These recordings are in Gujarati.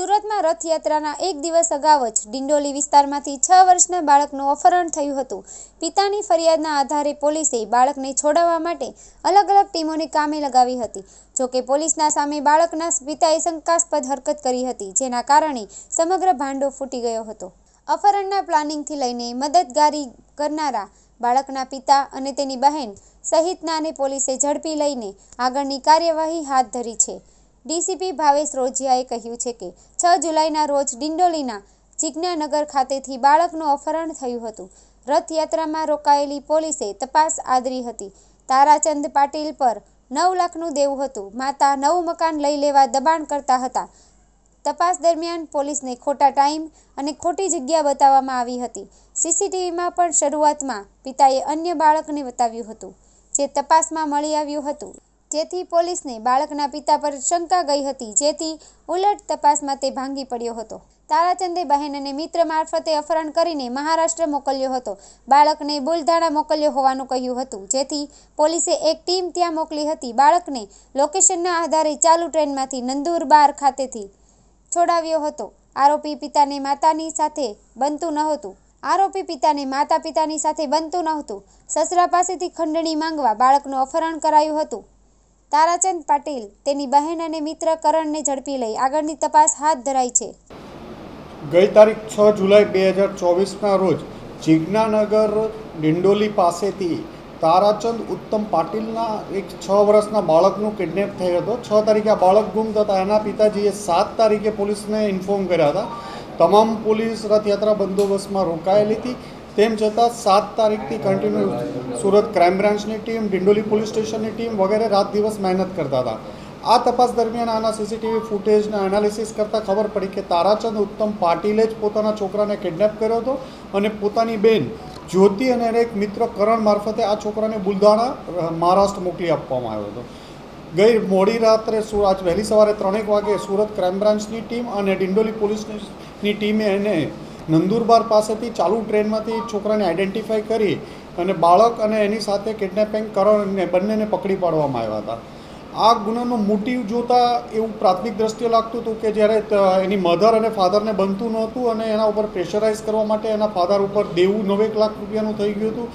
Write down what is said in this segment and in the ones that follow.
સુરતમાં રથયાત્રાના એક દિવસ અગાઉ જ ડિંડોલી વિસ્તારમાંથી 6 વર્ષના બાળકનું અપહરણ થયું હતું। પિતાની ફરિયાદના આધારે પોલીસે બાળકને છોડાવવા માટે અલગ અલગ ટીમોને કામે લગાવી હતી। જોકે પોલીસના સામે બાળકના પિતાએ શંકાસ્પદ હરકત કરી હતી, જેના કારણે સમગ્ર ભાંડો ફૂટી ગયો હતો। અપહરણના પ્લાનિંગથી લઈને મદદગારી કરનારા બાળકના પિતા અને તેની બહેન સહિતનાને પોલીસે ઝડપી લઈને આગળની કાર્યવાહી હાથ ધરી છે। ડીસીપી ભાવેશ રોજીયાએ કહ્યું છે કે 6 જુલાઈના રોજ ડિંડોલીના જિજ્ઞાનગર ખાતેથી બાળકનું અપહરણ થયું હતું। રથયાત્રામાં રોકાયેલી પોલીસે તપાસ આદરી હતી। તારાચંદ પાટીલ પર 9 લાખનું દેવું હતું। માતા નવું મકાન લઈ લેવા દબાણ કરતા હતા। તપાસ દરમિયાન પોલીસને ખોટા ટાઈમ અને ખોટી જગ્યા બતાવવામાં આવી હતી। સીસીટીવીમાં પણ શરૂઆતમાં પિતાએ અન્ય બાળકને બતાવ્યું હતું, જે તપાસમાં મળી આવ્યું હતું, જેથી પોલીસને બાળકના પિતા પર શંકા ગઈ હતી, જેથી ઉલટ તપાસમાં તે ભાંગી પડ્યો હતો। તારાચંદે બહેન અને મિત્ર મારફતે અપહરણ કરીને મહારાષ્ટ્ર મોકલ્યો હતો। બાળકને બુલધાણા મોકલ્યો હોવાનું કહ્યું હતું, જેથી પોલીસે એક ટીમ ત્યાં મોકલી હતી। બાળકને લોકેશનના આધારે ચાલુ ટ્રેનમાંથી નંદુરબાર ખાતેથી છોડાવ્યો હતો। આરોપી પિતાને માતા-પિતાની સાથે બનતું નહોતું। સસરા પાસેથી ખંડણી માંગવા બાળકનું અપહરણ કરાયું હતું। તારાચંદ પાટીલ, તેની બહેન અને મિત્ર કરણને ઝડપી લઈ આગળની તપાસ હાથ ધરાઈ છે। ગઈ તારીખ 6 જુલાઈ 2024ના રોજ જિજ્ઞાનગર ડિંડોલી પાસેથી તારાચંદ ઉત્તમ પાટીલના એક 6 વર્ષના બાળકનું કિડનેપ થયો હતો। 6 તારીખે આ બાળક ગુમ થતા એના પિતાજીએ 7 તારીખે પોલીસને ઇન્ફોર્મ કર્યા હતા। તમામ પોલીસ રથયાત્રા બંદોબસ્તમાં રોકાયેલી હતી। તેમ છતાં 7 તારીખથી કન્ટિન્યુ સુરત ક્રાઇમ બ્રાન્ચની ટીમ, ડિંડોલી પોલીસ સ્ટેશનની ટીમ વગેરે રાત દિવસ મહેનત કરતા હતા। આ તપાસ દરમિયાન આના સીસીટીવી ફૂટેજના એનાલિસિસ કરતાં ખબર પડી કે તારાચંદ ઉત્તમ પાટીલે જ પોતાના છોકરાને કિડનેપ કર્યો હતો અને પોતાની બેન જ્યોતિ અને એક મિત્ર કરણ મારફતે આ છોકરાને બુલધાણા મહારાષ્ટ્ર મોકલી આપવામાં આવ્યો હતો। ગઈ મોડી રાત્રે આજ વહેલી સવારે 3 વાગે સુરત ક્રાઇમ બ્રાન્ચની ટીમ અને ડિંડોલી પોલીસની ટીમે એને નંદુરબાર પાસેથી ચાલુ ટ્રેનમાંથી છોકરાને આઈડેન્ટિફાઈ કરી અને બાળક અને એની સાથે કિડનેપિંગ કરણને બંનેને પકડી પાડવામાં આવ્યા હતા। આ ગુનાનો મોટિવ જોતાં એવું પ્રાથમિક દ્રષ્ટિએ લાગતું હતું કે જ્યારે એની મધર અને ફાધરને બનતું નહોતું અને એના ઉપર પ્રેશરાઇઝ કરવા માટે એના ફાધર ઉપર દેવું 9 લાખ રૂપિયાનું થઈ ગયું હતું,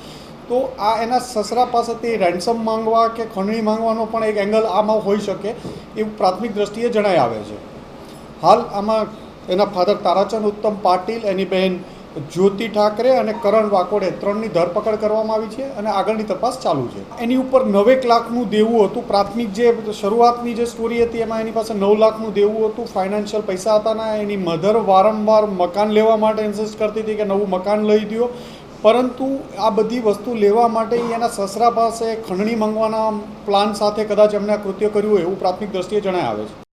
તો આ એના સસરા પાસેથી રેન્સમ માંગવા કે ખંડણી માંગવાનો પણ એક એંગલ આમાં હોઈ શકે એવું પ્રાથમિક દ્રષ્ટિએ જણાઈ આવે છે। હાલ આમાં એના ફાધર તારાચંદ ઉત્તમ પાટીલ, એની બહેન જ્યોતિ ઠાકરે અને કરણ વાકોડે 3ની ધરપકડ કરવામાં આવી છે અને આગળની તપાસ ચાલુ છે। એની ઉપર 9 લાખનું દેવું હતું। પ્રાથમિક જે શરૂઆતની જે સ્ટોરી હતી એમાં એની પાસે 9 લાખનું દેવું હતું, ફાઇનાન્શિયલ પૈસા હતા। એની મધર વારંવાર મકાન લેવા માટે ઇન્સિસ્ટ કરતી હતી કે નવું મકાન લઈ દો, પરંતુ આ બધી વસ્તુ લેવા માટે એના સસરા પાસે ખંડણી માંગવાના પ્લાન સાથે કદાચ એમને કૃત્ય કર્યું હોય એવું પ્રાથમિક દ્રષ્ટિએ જણાય આવે છે।